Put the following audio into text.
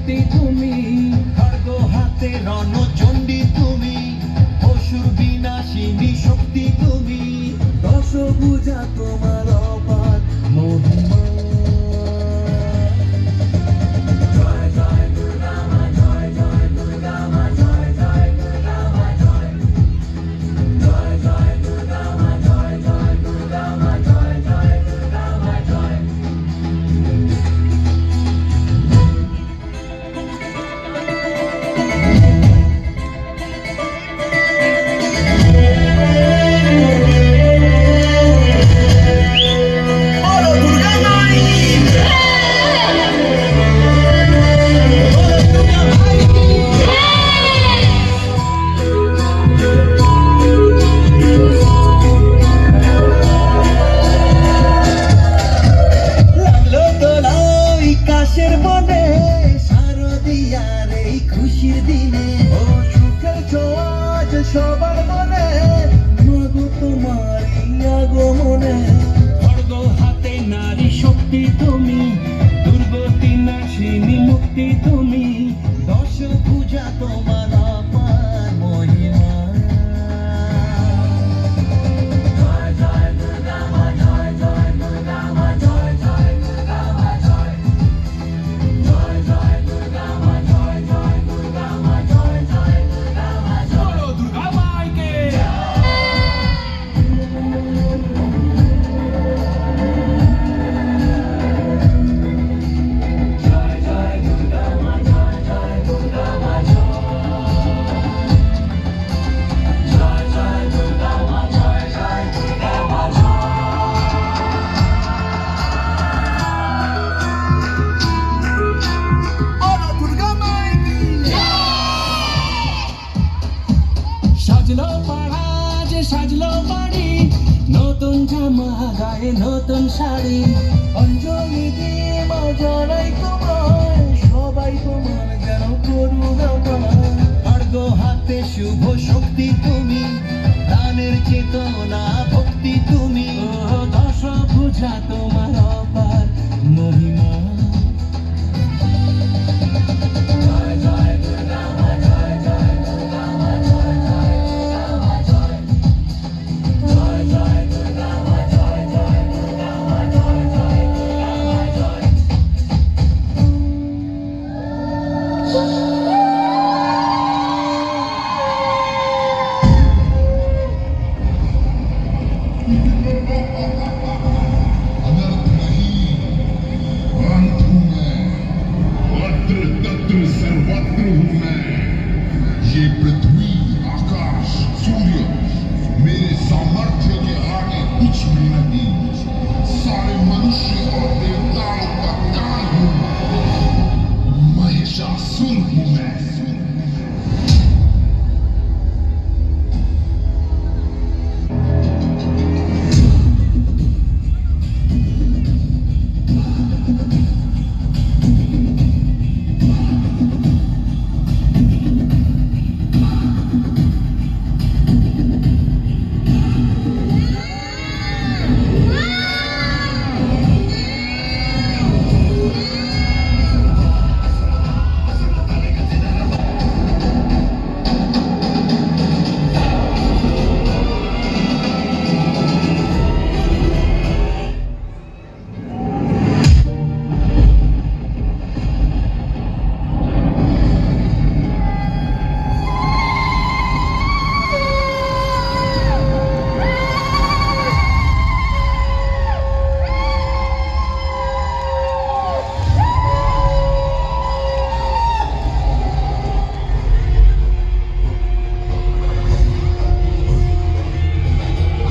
শক্তি তুমি, খড়গ হাতে রণচণ্ডী তুমি, অসুর বিনাশিনী শক্তি তুমি, দশভুজা তোমার অপার মহিমা। খুশির দিনে ও সুখের ছোঁয়াজ সবার মনে, মাগো তোমারই আগমনে। খড়গ হাতে নারী শক্তি তুমি, দুর্গতি নাশিনী মুক্তি তুমি, দশভুজা তোমার অপার মহিমা। সাজলো পাড়া যে সাজলো বাড়ি, নতুন জামা গায়ে নতুন শাড়ি, অঞ্জলি দিয়ে মা জানাই তোমায়, সবাই তোমার যেন করুণা পায়। খড়গ হাতে শুভ শক্তি তুমি, দানের চেতনা ভক্তি তুমি, ও দশভুজা তোমার